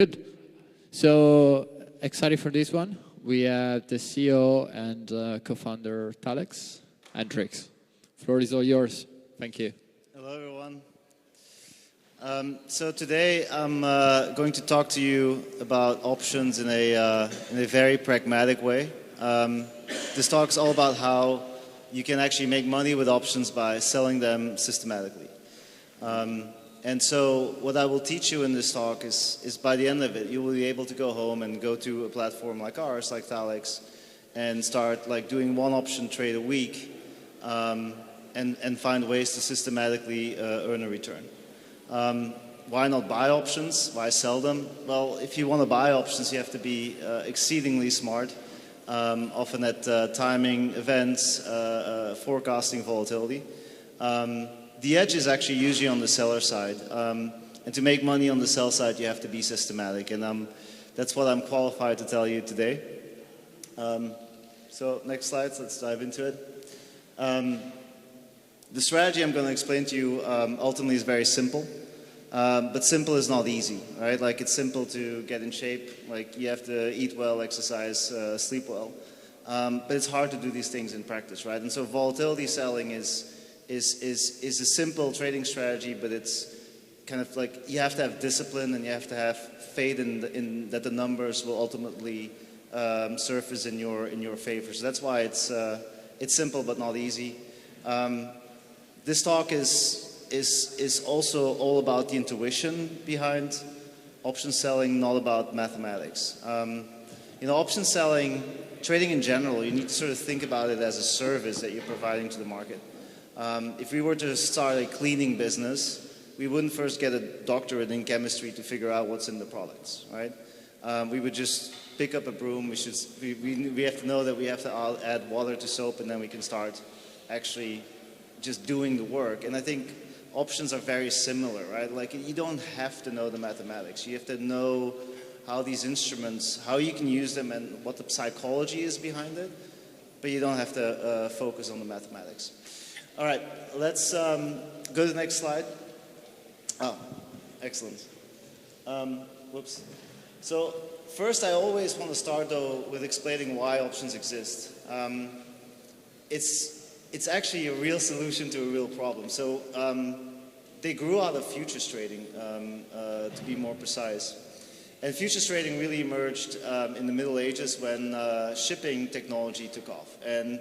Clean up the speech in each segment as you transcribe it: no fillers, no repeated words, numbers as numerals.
Good. So excited for this one. We have the CEO and co-founder Thalex, Hendrik. Floor is all yours. Thank you. Hello, everyone. So today I'm going to talk to you about options in a very pragmatic way. This talk is all about how you can actually make money with options by selling them systematically. And so what I will teach you in this talk is by the end of it, you will be able to go home and go to a platform like ours, like Thalex, and start like doing one option trade a week and find ways to systematically earn a return. Why not buy options? Why sell them? Well, if you want to buy options, you have to be exceedingly smart, often at timing events, forecasting volatility. The edge is actually usually on the seller side. And to make money on the sell side, you have to be systematic. And that's what I'm qualified to tell you today. So next slide, let's dive into it. The strategy I'm going to explain to you ultimately is very simple. But simple is not easy, right? Like it's simple to get in shape. Like you have to eat well, exercise, sleep well. But it's hard to do these things in practice, right? And so volatility selling is a simple trading strategy, but it's kind of like you have to have discipline and you have to have faith in that the numbers will ultimately surface in your favor. So that's why it's simple but not easy. This talk is also all about the intuition behind option selling, not about mathematics. Option selling, trading in general, you need to sort of think about it as a service that you're providing to the market. If we were to start a cleaning business, we wouldn't first get a doctorate in chemistry to figure out what's in the products, right? We would just pick up a broom. We have to know that we have to add water to soap, and then we can start actually just doing the work. And I think options are very similar, right? Like you don't have to know the mathematics. You have to know how these instruments, how you can use them and what the psychology is behind it, but you don't have to focus on the mathematics. All right, let's go to the next slide. Oh, excellent. Whoops. So first, I always want to start, though, with explaining why options exist. It's actually a real solution to a real problem. So they grew out of futures trading, to be more precise. And futures trading really emerged in the Middle Ages when shipping technology took off. And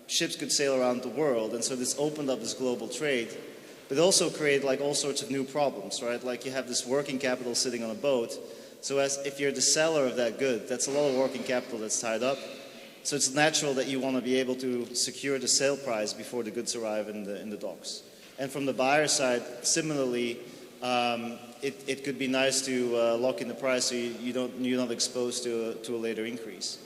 ships could sail around the world, and so this opened up this global trade, but also created like all sorts of new problems, right? Like you have this working capital sitting on a boat, so if you're the seller of that good, that's a lot of working capital that's tied up. So it's natural that you want to be able to secure the sale price before the goods arrive in the docks. And from the buyer side, similarly, it could be nice to lock in the price so you're not exposed to a later increase.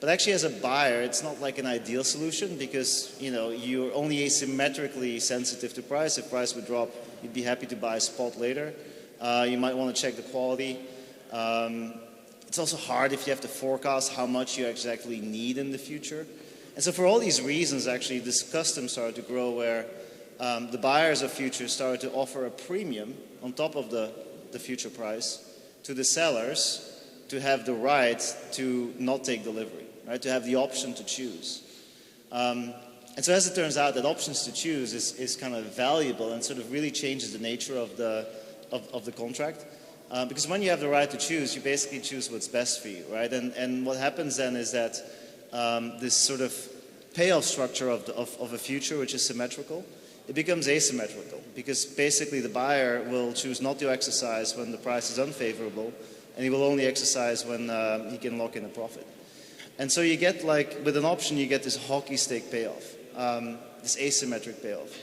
But actually, as a buyer, it's not like an ideal solution because you're only asymmetrically sensitive to price. If price would drop, you'd be happy to buy a spot later. You might want to check the quality. It's also hard if you have to forecast how much you exactly need in the future. And so for all these reasons, actually, this custom started to grow where the buyers of futures started to offer a premium on top of the future price to the sellers to have the right to not take delivery. Right, to have the option to choose. And so as it turns out, that options to choose is kind of valuable and sort of really changes the nature of the contract. Because when you have the right to choose, you basically choose what's best for you, right? And what happens then is that this sort of payoff structure of a future, which is symmetrical, it becomes asymmetrical. Because basically the buyer will choose not to exercise when the price is unfavorable, and he will only exercise when he can lock in a profit. And so you get like, with an option, you get this hockey stick payoff, this asymmetric payoff.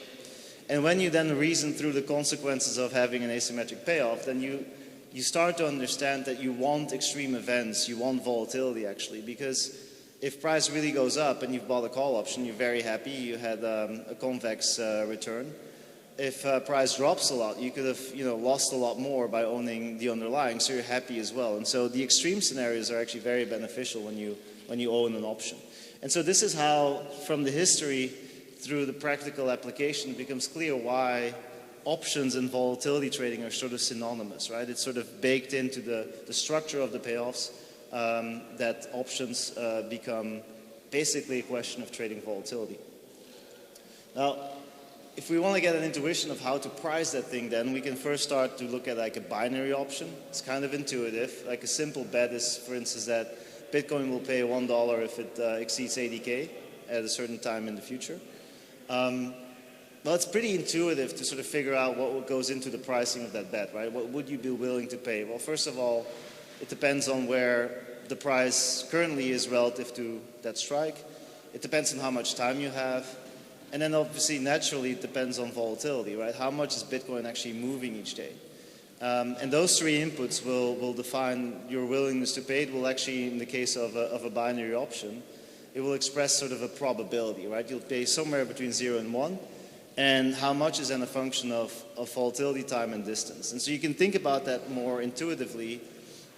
And when you then reason through the consequences of having an asymmetric payoff, then you start to understand that you want extreme events, you want volatility actually, because if price really goes up and you've bought a call option, you're very happy, you had a convex return. If price drops a lot, you could have lost a lot more by owning the underlying, so you're happy as well. And so the extreme scenarios are actually very beneficial when you own an option. And so this is how, from the history through the practical application, it becomes clear why options and volatility trading are sort of synonymous, right? It's sort of baked into the structure of the payoffs that options become basically a question of trading volatility. Now, if we want to get an intuition of how to price that thing, then we can first start to look at like a binary option. It's kind of intuitive. Like a simple bet is, for instance, that Bitcoin will pay $1 if it exceeds 80K at a certain time in the future. Well, it's pretty intuitive to sort of figure out what goes into the pricing of that bet, right? What would you be willing to pay? Well, first of all, it depends on where the price currently is relative to that strike. It depends on how much time you have. And then obviously, naturally, it depends on volatility, right? How much is Bitcoin actually moving each day? And those three inputs will define your willingness to pay. It will actually, in the case of a binary option, it will express sort of a probability, right? You'll pay somewhere between 0 and 1. And how much is then a function of volatility, time, and distance. And so you can think about that more intuitively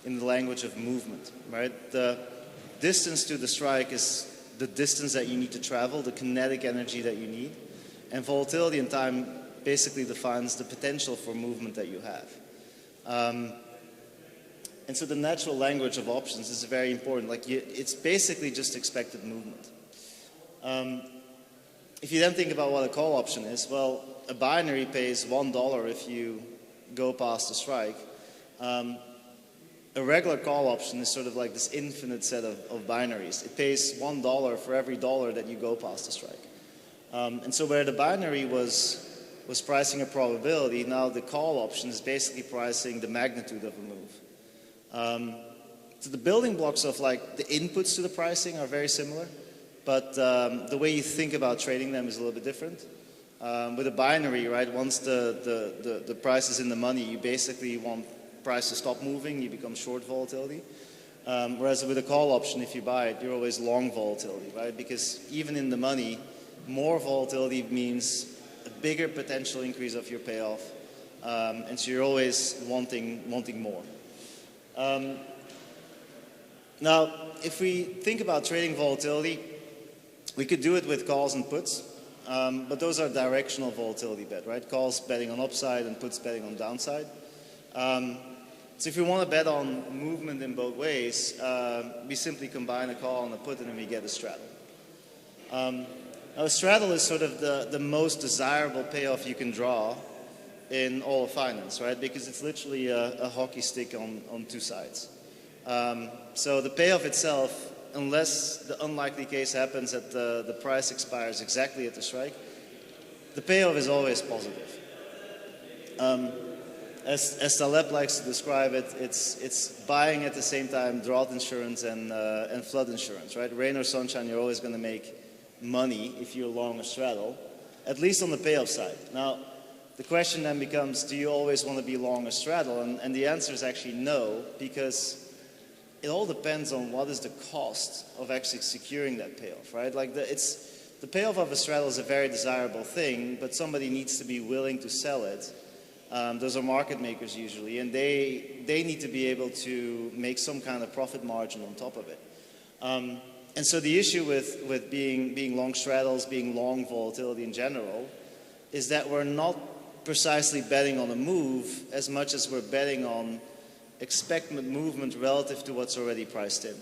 in the language of movement, right? The distance to the strike is the distance that you need to travel, the kinetic energy that you need. And volatility and time basically defines the potential for movement that you have. And so the natural language of options is very important. Like it's basically just expected movement. If you then think about what a call option is, well, a binary pays $1 if you go past the strike. A regular call option is sort of like this infinite set of binaries. It pays $1 for every dollar that you go past the strike. And so where the binary was pricing a probability, now the call option is basically pricing the magnitude of a move. So the building blocks of like the inputs to the pricing are very similar, but the way you think about trading them is a little bit different. With a binary, right, once the price is in the money, you basically want price to stop moving, you become short volatility. Whereas with a call option, if you buy it, you're always long volatility, right? Because even in the money, more volatility means a bigger potential increase of your payoff. And so you're always wanting more. Now, if we think about trading volatility, we could do it with calls and puts, but those are directional volatility bet, right? Calls betting on upside and puts betting on downside. So if you want to bet on movement in both ways, we simply combine a call and a put and then we get a straddle. Now a straddle is sort of the most desirable payoff you can draw in all of finance, right? Because it's literally a hockey stick on two sides. So the payoff itself, unless the unlikely case happens that the price expires exactly at the strike, the payoff is always positive. As Thalex likes to describe it, it's buying at the same time drought insurance and flood insurance, right? Rain or sunshine, you're always going to make money if you're long a straddle, at least on the payoff side. Now, the question then becomes, do you always want to be long a straddle? And the answer is actually no, because it all depends on what is the cost of actually securing that payoff, right? Like the payoff of a straddle is a very desirable thing, but somebody needs to be willing to sell it. Those are market makers usually, and they need to be able to make some kind of profit margin on top of it. And so the issue with being long straddles, being long volatility in general, is that we're not precisely betting on a move as much as we're betting on expected movement relative to what's already priced in.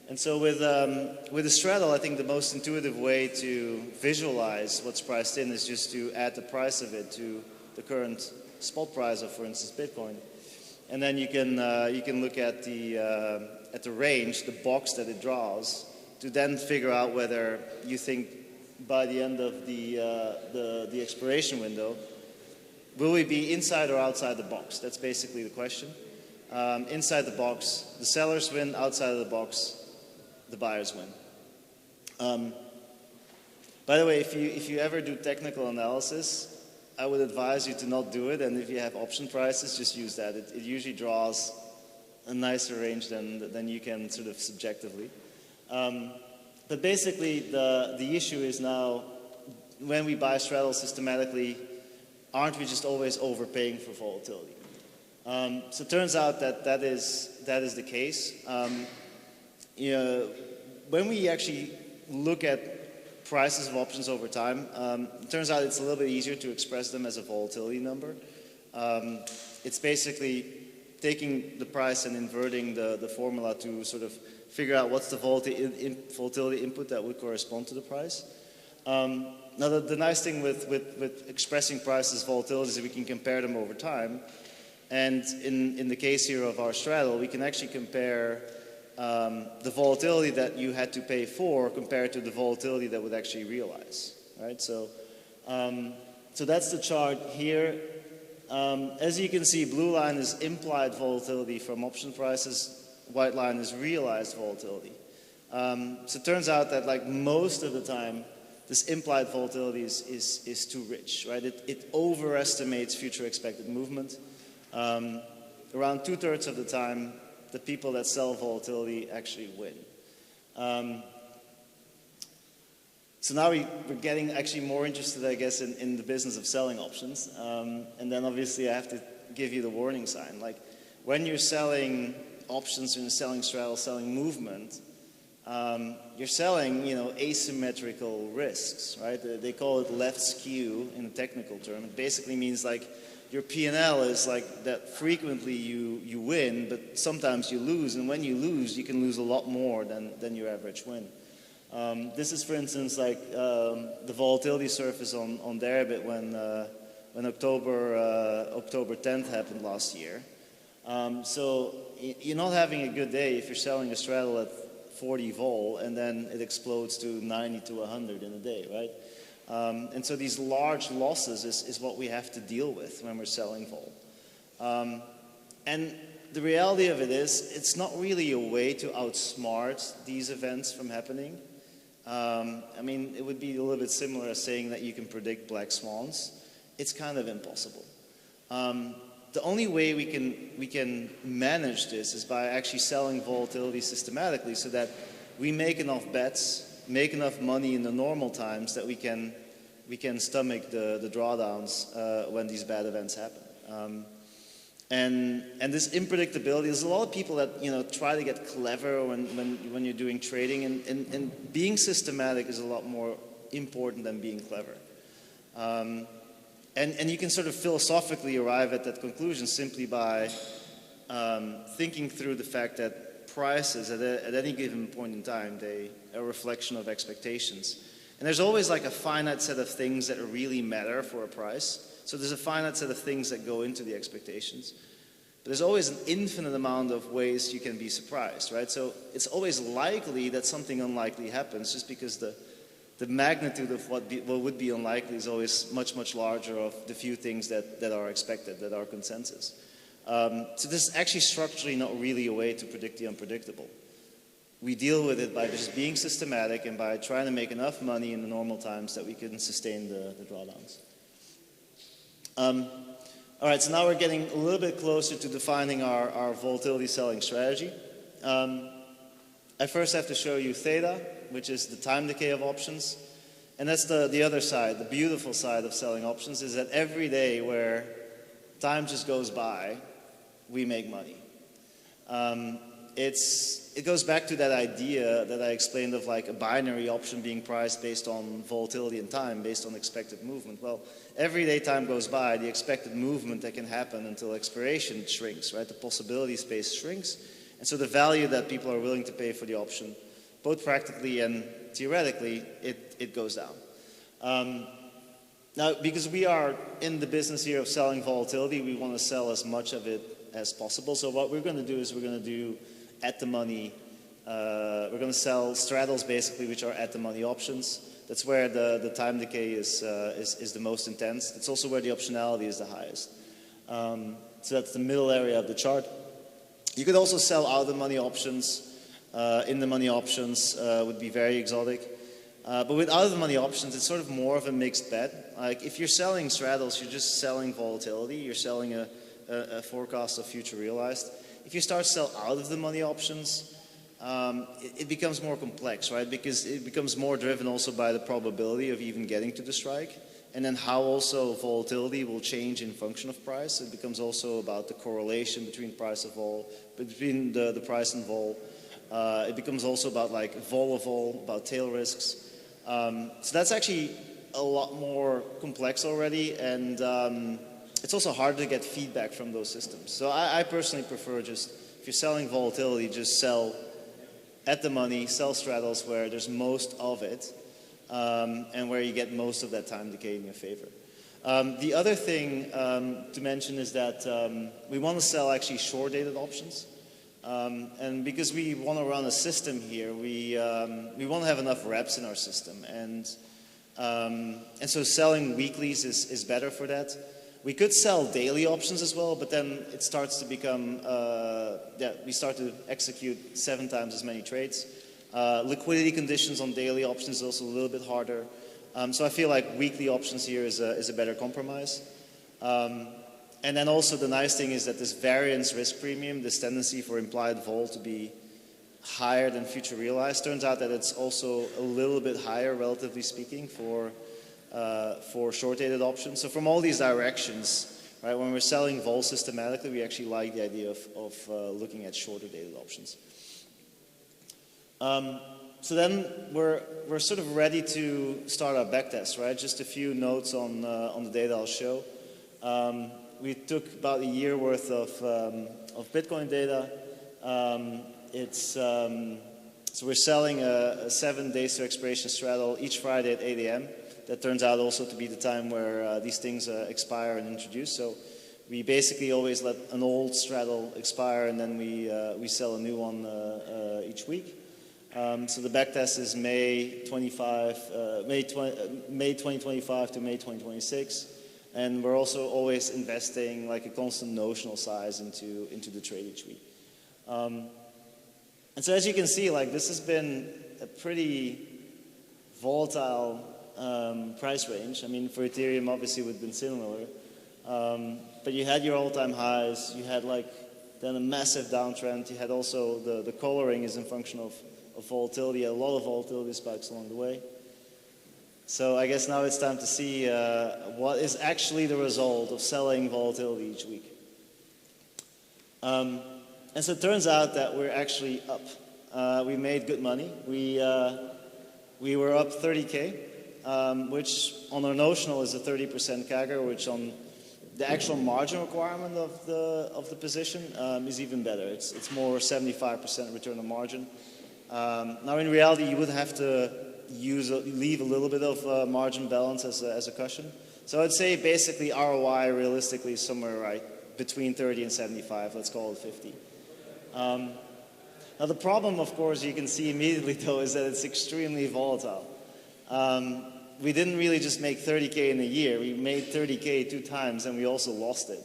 And so with a straddle, I think the most intuitive way to visualize what's priced in is just to add the price of it to the current spot price of, for instance, Bitcoin. And then you can look at the range, the box that it draws, to then figure out whether you think by the end of the expiration window, will we be inside or outside the box? That's basically the question. Inside the box, the sellers win. Outside of the box, the buyers win. By the way, if you ever do technical analysis, I would advise you to not do it. And if you have option prices, just use that. It usually draws a nicer range than you can sort of subjectively. But basically, the issue is now, when we buy straddles systematically, aren't we just always overpaying for volatility? So it turns out that is the case. When we actually look at prices of options over time. It turns out it's a little bit easier to express them as a volatility number. It's basically taking the price and inverting the formula to sort of figure out what's the volatility input that would correspond to the price. Now, the nice thing with expressing prices volatility is that we can compare them over time. And in the case here of our straddle, we can actually compare the volatility that you had to pay for compared to the volatility that would actually realize, right? So that's the chart here. As you can see, blue line is implied volatility from option prices, white line is realized volatility. So it turns out that like most of the time, this implied volatility is too rich, right? It overestimates future expected movement. Around 2/3 of the time, the people that sell volatility actually win. So now we're getting actually more interested, I guess, in the business of selling options. And then obviously I have to give you the warning sign. Like when you're selling options, when you're selling straddle, selling movement, you're selling, asymmetrical risks, right? They call it left skew in a technical term. It basically means like your P&L is like that frequently you win, but sometimes you lose. And when you lose, you can lose a lot more than your average win. This is, for instance, like the volatility surface on Deribit when October 10th happened last year. So you're not having a good day if you're selling a straddle at 40 vol and then it explodes to 90 to 100 in a day, right? And so these large losses is what we have to deal with when we're selling vol. And the reality of it is, it's not really a way to outsmart these events from happening. I mean, it would be a little bit similar as saying that you can predict black swans. It's kind of impossible. The only way we can manage this is by actually selling volatility systematically so that we make enough bets, make enough money in the normal times that we can stomach the drawdowns when these bad events happen. And this unpredictability, there's a lot of people that try to get clever when you're doing trading, and being systematic is a lot more important than being clever. And you can sort of philosophically arrive at that conclusion simply by thinking through the fact that prices at any given point in time, they are a reflection of expectations. And there's always like a finite set of things that really matter for a price. So there's a finite set of things that go into the expectations. But there's always an infinite amount of ways you can be surprised, right? So it's always likely that something unlikely happens just because the magnitude of what would be unlikely is always much, much larger of the few things that are expected, that are consensus. So this is actually structurally not really a way to predict the unpredictable. We deal with it by just being systematic and by trying to make enough money in the normal times that we can sustain the drawdowns. All right, so now we're getting a little bit closer to defining our volatility selling strategy. I first have to show you theta, which is the time decay of options. And that's the other side, the beautiful side of selling options, is that every day where time just goes by, we make money. It goes back to that idea that I explained of like a binary option being priced based on volatility and time, based on expected movement. Well, every day time goes by, the expected movement that can happen until expiration shrinks, right? The possibility space shrinks. And so the value that people are willing to pay for the option, both practically and theoretically, it goes down. Now, because we are in the business here of selling volatility, we want to sell as much of it as possible. So what we're going to do is we're going to do at the money, we're going to sell straddles basically, which are at the money options. That's where the time decay is the most intense. It's also where the optionality is the highest. So that's the middle area of the chart. You could also sell out of the money options. In the money options would be very exotic. But with out of the money options, it's sort of more of a mixed bag. Like if you're selling straddles, you're just selling volatility. You're selling a forecast of future realized. If you start to sell out of the money options, it becomes more complex, right? Because it becomes more driven also by the probability of even getting to the strike, and then how also volatility will change in function of price. It becomes also about the correlation between price of vol, between the price and vol. It becomes also about like vol of vol, about tail risks. So that's actually a lot more complex already, and it's also hard to get feedback from those systems. So I personally prefer just, if you're selling volatility, just sell at the money, sell straddles where there's most of it, and where you get most of that time decay in your favor. The other thing to mention is that we want to sell actually short-dated options. And because we want to run a system here, we want to have enough reps in our system. And so selling weeklies is better for that. We could sell daily options as well, but then it starts to become, we start to execute 7 times as many trades. Liquidity conditions on daily options is also a little bit harder. So I feel like weekly options here is a better compromise. And then also the nice thing is that this variance risk premium, this tendency for implied vol to be higher than future realized, turns out that it's also a little bit higher, relatively speaking, for short-dated options. So from all these directions, right, when we're selling vol systematically, we actually like the idea of looking at shorter-dated options. So then we're sort of ready to start our backtest, right? Just a few notes on the data I'll show. We took about a year worth of Bitcoin data. So we're selling a 7 days to expiration straddle each Friday at 8 a.m. That turns out also to be the time where these things expire and introduce. So we basically always let an old straddle expire, and then we sell a new one each week. So the backtest is May 2025 to May 2026. And we're also always investing like a constant notional size into the trade each week. And so as you can see, like this has been a pretty volatile price range. I mean, for Ethereum, obviously, it would have been similar. But you had your all-time highs. You had like then a massive downtrend. You had also the coloring is in function of volatility. A lot of volatility spikes along the way. So I guess now it's time to see what is actually the result of selling volatility each week. And so it turns out that we're actually up. We made good money. We were up 30K, which on our notional is a 30% CAGR, which on the actual margin requirement of the position is even better. It's more 75% return on margin. Now in reality, you would have to leave a little bit of margin balance as a cushion. So I'd say basically ROI realistically is somewhere right between 30 and 75, let's call it 50. Now the problem, of course, you can see immediately though, is that it's extremely volatile. We didn't really just make 30K in a year, we made 30K 2 times and we also lost it.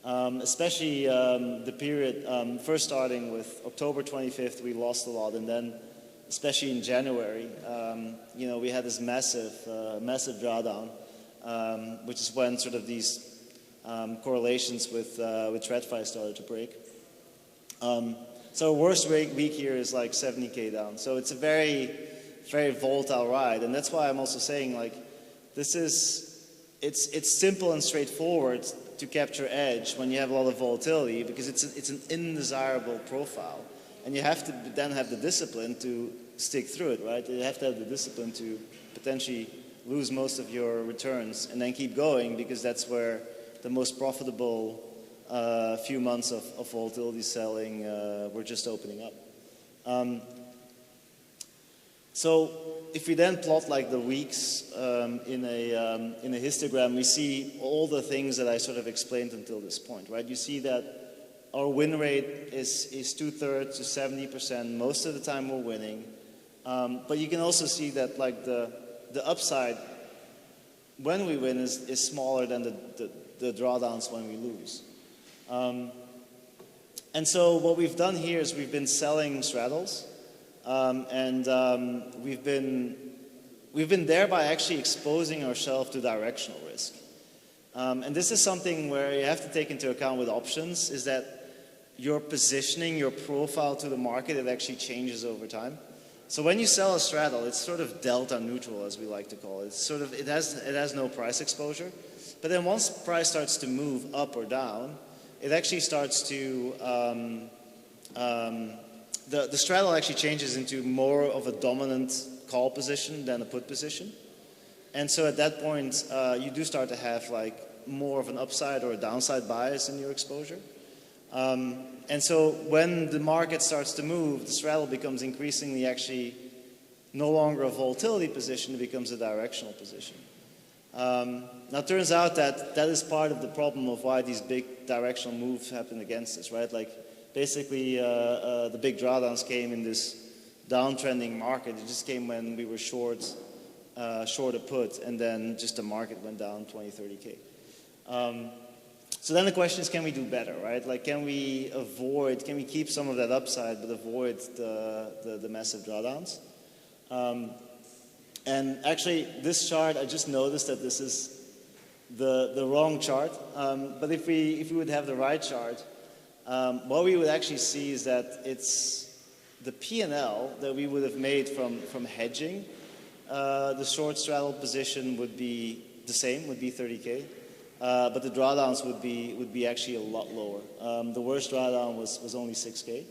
Especially the period, first starting with October 25th, we lost a lot, and then especially in January, we had this massive drawdown, which is when sort of these correlations with TradFi started to break. So worst week here is like 70K down. So it's a very, very volatile ride, and that's why I'm also saying like it's simple and straightforward to capture edge when you have a lot of volatility because it's an undesirable profile. And you have to then have the discipline to stick through it, right? You have to have the discipline to potentially lose most of your returns and then keep going because that's where the most profitable few months of volatility selling were just opening up. So if we then plot like the weeks in a histogram, we see all the things that I sort of explained until this point, right? You see that our win rate is 2/3 to 70%. Most of the time we're winning. But you can also see that like the upside when we win is smaller than the drawdowns when we lose. And so what we've done here is we've been selling straddles. And we've been thereby actually exposing ourselves to directional risk. And this is something where you have to take into account with options is that your positioning, your profile to the market, it actually changes over time. So when you sell a straddle, it's sort of delta neutral, as we like to call it. It's sort of, it has no price exposure. But then once price starts to move up or down, it actually starts to, the straddle actually changes into more of a dominant call position than a put position. And so at that point, you do start to have like more of an upside or a downside bias in your exposure. And so when the market starts to move, the straddle becomes increasingly actually no longer a volatility position, it becomes a directional position. Now it turns out that that is part of the problem of why these big directional moves happen against us, right? Like basically the big drawdowns came in this downtrending market. It just came when we were short a put, and then just the market went down 20, 30K. So then the question is, can we do better, right? Like, can we keep some of that upside, but avoid the massive drawdowns? And actually, this chart, I just noticed that this is the wrong chart. But if we would have the right chart, what we would actually see is that it's the P&L that we would have made from hedging. The short straddle position would be the same, would be 30K. But the drawdowns would be actually a lot lower. The worst drawdown was only 6K.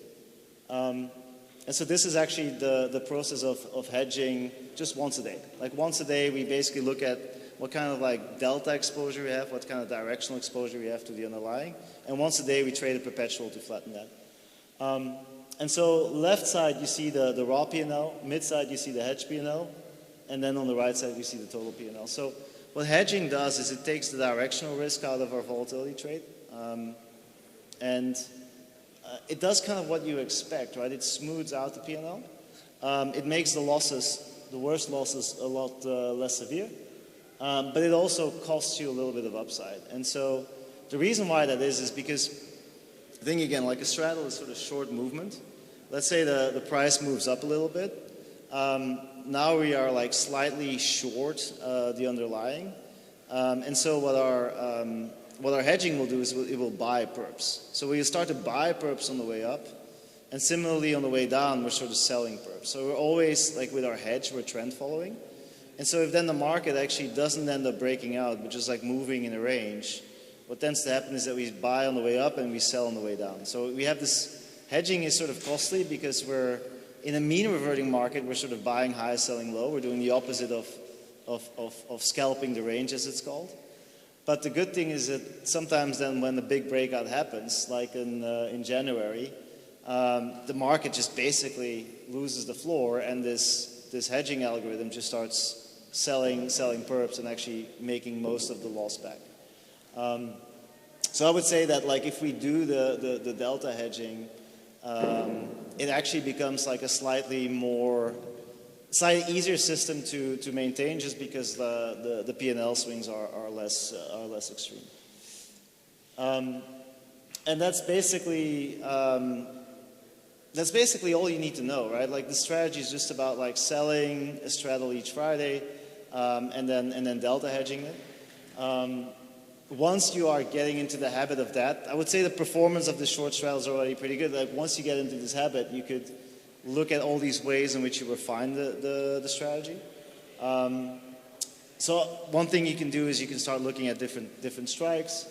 And so this is actually the process of hedging just once a day. Like once a day, we basically look at what kind of like delta exposure we have, what kind of directional exposure we have to the underlying. And once a day, we trade a perpetual to flatten that. And so left side, you see the raw P&L. Mid side, you see the hedge P&L. And then on the right side, you see the total P&L. So what hedging does is it takes the directional risk out of our volatility trade. It does kind of what you expect, right? It smooths out the P&L. It makes the losses, the worst losses, a lot less severe. But it also costs you a little bit of upside. And so the reason why that is because, I think again, like a straddle is sort of short movement. Let's say the price moves up a little bit. Now we are like slightly short the underlying. And so what our hedging will do is it will buy perps. So we start to buy perps on the way up, and similarly on the way down, we're sort of selling perps. So we're always, like with our hedge, we're trend following. And so if then the market actually doesn't end up breaking out, but just like moving in a range, what tends to happen is that we buy on the way up and we sell on the way down. So we have this, hedging is sort of costly because we're, in a mean reverting market, we're sort of buying high, selling low. We're doing the opposite of scalping the range, as it's called. But the good thing is that sometimes then when the big breakout happens, like in January, the market just basically loses the floor, and this hedging algorithm just starts selling perps and actually making most of the loss back. So I would say that like if we do the delta hedging, it actually becomes like a slightly easier system to maintain, just because the P&L swings are less extreme. And that's basically all you need to know, right? Like the strategy is just about like selling a straddle each Friday, and then delta hedging it. Once you are getting into the habit of that, I would say the performance of the short straddle is already pretty good. Like once you get into this habit, you could look at all these ways in which you refine the strategy. So one thing you can do is you can start looking at different strikes.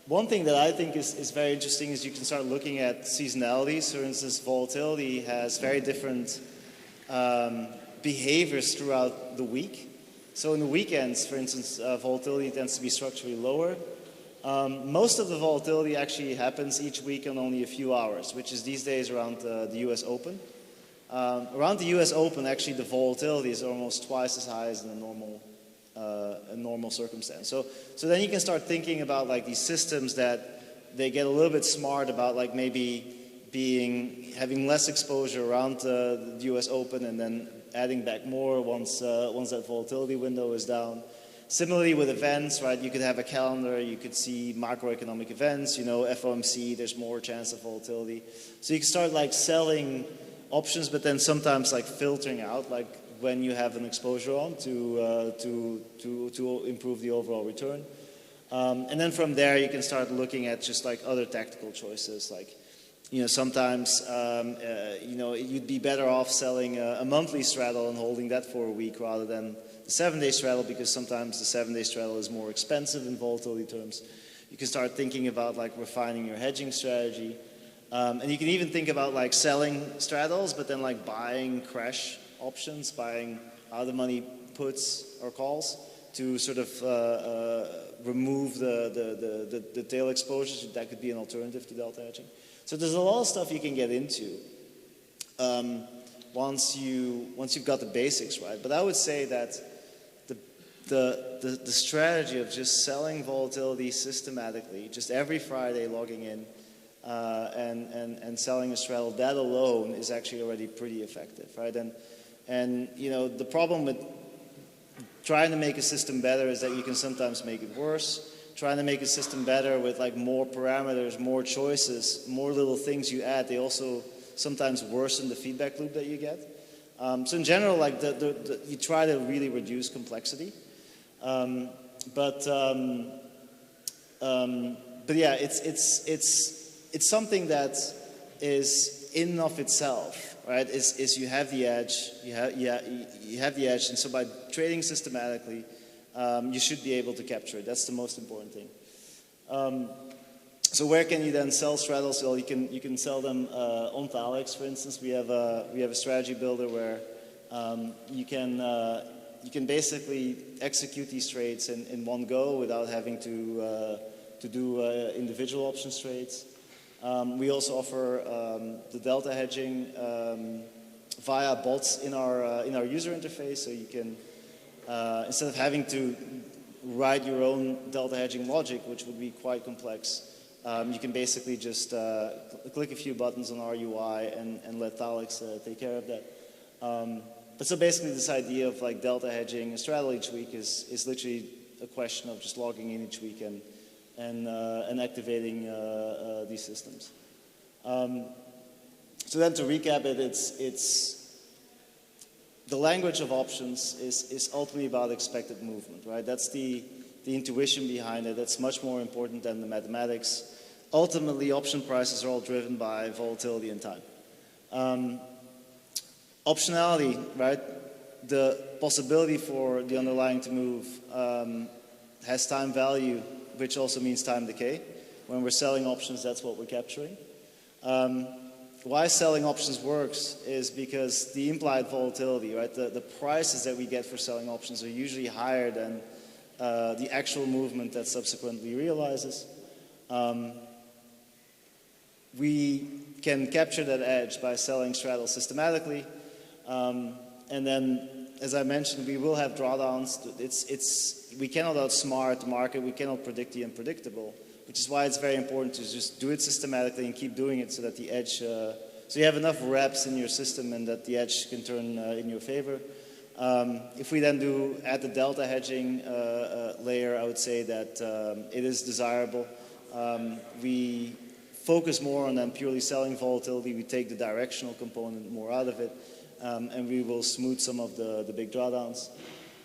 One thing that I think is very interesting is you can start looking at seasonalities. For instance, volatility has very different behaviors throughout the week. So in the weekends, for instance, volatility tends to be structurally lower. Most of the volatility actually happens each week in only a few hours, which is these days around the US Open. Around the US Open, actually, the volatility is almost twice as high as in a normal circumstance. So then you can start thinking about like these systems that they get a little bit smart about, like maybe having less exposure around the US Open and then adding back more once that volatility window is down. Similarly with events, right? You could have a calendar, you could see macroeconomic events, FOMC, there's more chance of volatility. So you can start like selling options, but then sometimes like filtering out like when you have an exposure on to improve the overall return. And then from there you can start looking at just like other tactical choices, like sometimes you'd be better off selling a monthly straddle and holding that for a week rather than the 7-day straddle, because sometimes the 7-day straddle is more expensive in volatility terms. You can start thinking about like refining your hedging strategy. And you can even think about like selling straddles, but then like buying crash options, buying out-of-the-money puts or calls to sort of remove the tail exposures. That could be an alternative to delta hedging. So there's a lot of stuff you can get into once you've got the basics right. But I would say that the strategy of just selling volatility systematically, just every Friday logging in and selling a straddle, that alone is actually already pretty effective, right? And you know, the problem with trying to make a system better is that you can sometimes make it worse. Trying to make a system better with like more parameters, more choices, more little things you add, they also sometimes worsen the feedback loop that you get. So in general, like you try to really reduce complexity. But yeah, it's something that is in and of itself, right? Is you have the edge, you have the edge, and so by trading systematically, you should be able to capture it. That's the most important thing. So where can you then sell straddles? Well, you can sell them on Thalex, for instance. We have a strategy builder where you can basically execute these trades in one go without having to do individual options trades. We also offer the delta hedging via bots in our user interface, so you can instead of having to write your own delta hedging logic, which would be quite complex, you can basically just click a few buttons on our UI and let Thalex take care of that. But so basically this idea of like delta hedging a straddle each week is literally a question of just logging in each week and activating these systems. So then to recap it, it's the language of options is ultimately about expected movement, right? That's the intuition behind it. That's much more important than the mathematics. Ultimately, option prices are all driven by volatility and time. Optionality, right? The possibility for the underlying to move has time value, which also means time decay. When we're selling options, that's what we're capturing. Why selling options works is because the implied volatility, right? The prices that we get for selling options are usually higher than the actual movement that subsequently realizes. We can capture that edge by selling straddles systematically. And then, as I mentioned, we will have drawdowns. We cannot outsmart the market. We cannot predict the unpredictable, which is why it's very important to just do it systematically and keep doing it so that the edge, so you have enough reps in your system and that the edge can turn in your favor. If we then add the delta hedging layer, I would say that it is desirable. We focus more on then purely selling volatility. We take the directional component more out of it, and we will smooth some of the big drawdowns.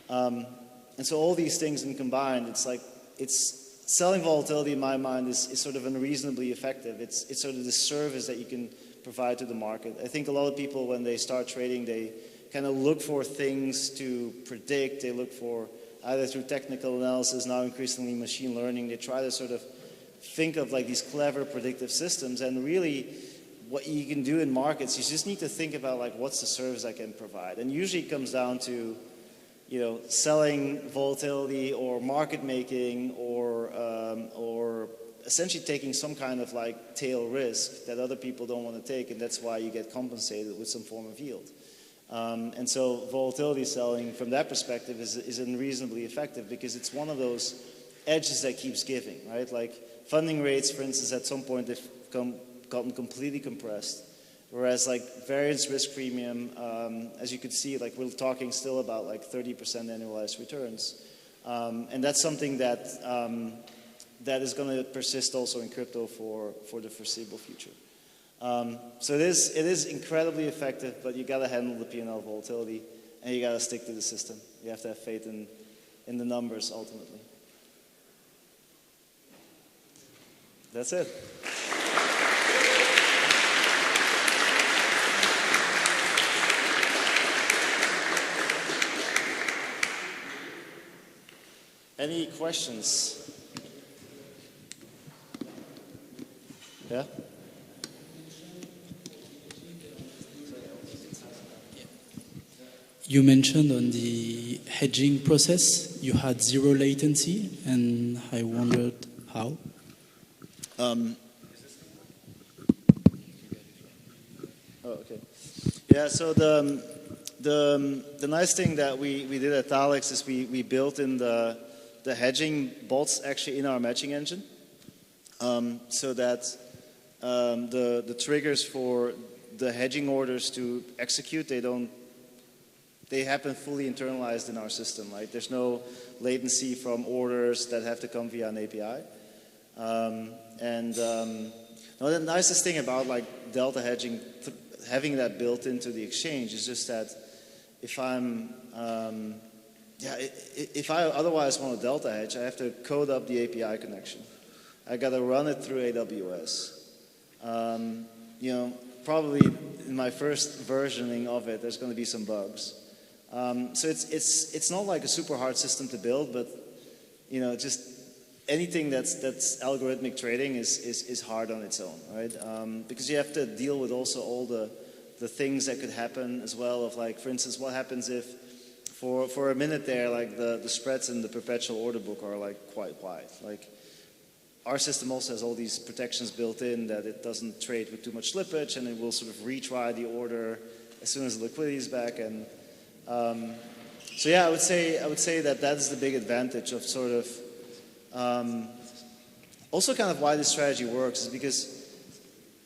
And so all these things in combined, selling volatility in my mind is sort of unreasonably effective. It's sort of the service that you can provide to the market. I think a lot of people, when they start trading, they kind of look for things to predict. They look for, either through technical analysis, now increasingly machine learning, they try to sort of think of like these clever predictive systems. And really, what you can do in markets, you just need to think about like, what's the service I can provide? And usually it comes down to, you know, selling volatility or market making or essentially taking some kind of like tail risk that other people don't want to take, and that's why you get compensated with some form of yield. And so volatility selling from that perspective is unreasonably effective because it's one of those edges that keeps giving, right? Like funding rates, for instance, at some point they've gotten completely compressed. Whereas like variance risk premium, as you could see, like we're talking still about like 30% annualized returns. And that's something that that is going to persist also in crypto for the foreseeable future. So it is incredibly effective, but you got to handle the P&L volatility, and you got to stick to the system. You have to have faith in the numbers ultimately. That's it. Any questions? Yeah? You mentioned on the hedging process, you had zero latency, and I wondered how. Okay. Yeah, so the nice thing that we did at Thalex is we built in the hedging bots actually in our matching engine, so that the triggers for the hedging orders to execute, they happen fully internalized in our system. Like there's no latency from orders that have to come via an API. The nicest thing about like delta hedging, having that built into the exchange, is just that if if I otherwise want a delta hedge, I have to code up the API connection. I got to run it through AWS. Probably in my first versioning of it, there's going to be some bugs. So it's not like a super hard system to build, but just anything that's algorithmic trading is hard on its own, right? Because you have to deal with also all the things that could happen as well. Of like, for instance, what happens if for a minute there, like the spreads in the perpetual order book are like quite wide. Like our system also has all these protections built in that it doesn't trade with too much slippage, and it will sort of retry the order as soon as the liquidity is back. And so yeah, I would say that is the big advantage of sort of also kind of why this strategy works is because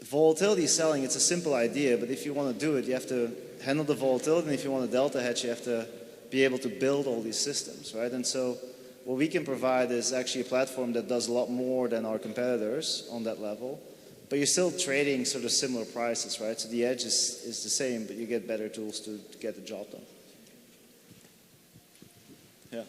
volatility selling, it's a simple idea, but if you want to do it, you have to handle the volatility, and if you want a delta hedge, you have to be able to build all these systems, right? And so what we can provide is actually a platform that does a lot more than our competitors on that level, but you're still trading sort of similar prices, right? So the edge is the same, but you get better tools to get the job done. Yeah.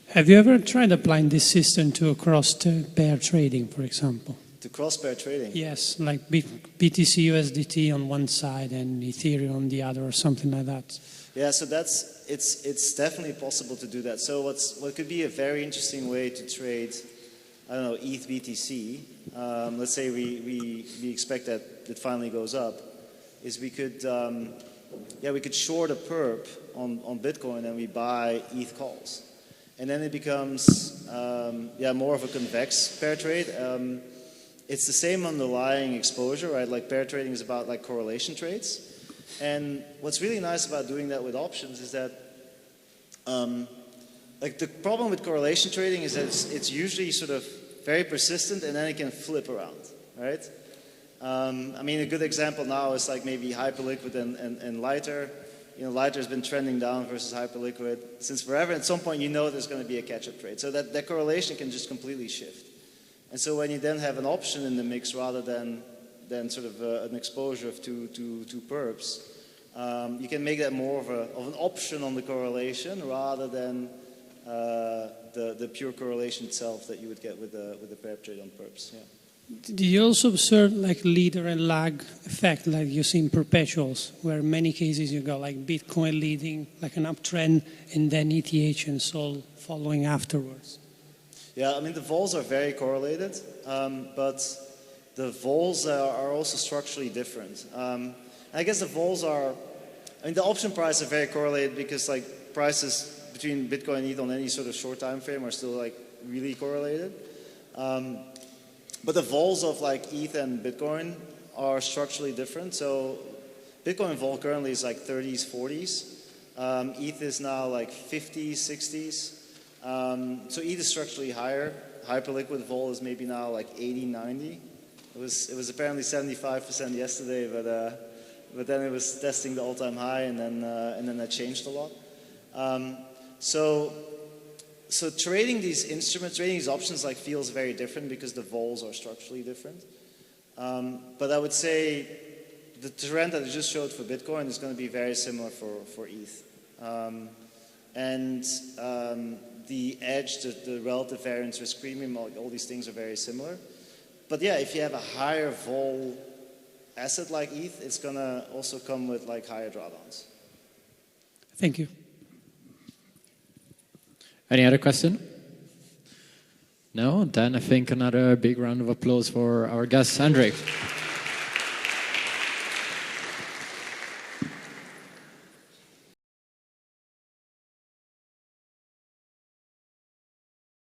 Have you ever tried applying this system to cross-pair trading, for example? To cross-pair trading? Yes, like BTC USDT on one side and Ethereum on the other, or something like that. Yeah, so it's definitely possible to do that. So what could be a very interesting way to trade, I don't know, ETH BTC. Let's say we expect that it finally goes up. Is we could short a perp on Bitcoin and we buy ETH calls. And then it becomes more of a convex pair trade. It's the same underlying exposure, right? Like pair trading is about like correlation trades. And what's really nice about doing that with options is that like the problem with correlation trading is that it's usually sort of very persistent, and then it can flip around, right? I mean, a good example now is like maybe Hyperliquid and Lighter. Lighter has been trending down versus Hyperliquid since forever. At some point, there's going to be a catch-up trade. So that correlation can just completely shift. And so when you then have an option in the mix rather than sort of an exposure of two perps, you can make that more of an option on the correlation rather than the pure correlation itself that you would get with the pair trade on perps. Yeah. Do you also observe like leader and lag effect like you see in perpetuals, where in many cases you got like Bitcoin leading like an uptrend and then ETH and SOL following afterwards? Yeah, I mean the vols are very correlated, but the vols are also structurally different. I guess the vols the option prices are very correlated because like prices between Bitcoin and ETH on any sort of short time frame are still like really correlated. But the vols of like ETH and Bitcoin are structurally different. So Bitcoin vol currently is like 30s, 40s. ETH is now like 50s, 60s. So ETH is structurally higher. Hyperliquid vol is maybe now like 80, 90. It was apparently 75% yesterday, but then it was testing the all-time high, and then that changed a lot. So trading these instruments, trading these options like feels very different because the vols are structurally different. But I would say the trend that I just showed for Bitcoin is going to be very similar for ETH. The edge, the relative variance risk premium, all these things are very similar. But yeah, if you have a higher vol asset like ETH, it's going to also come with like higher drawdowns. Thank you. Any other question? No? Then I think another big round of applause for our guest, Hendrik.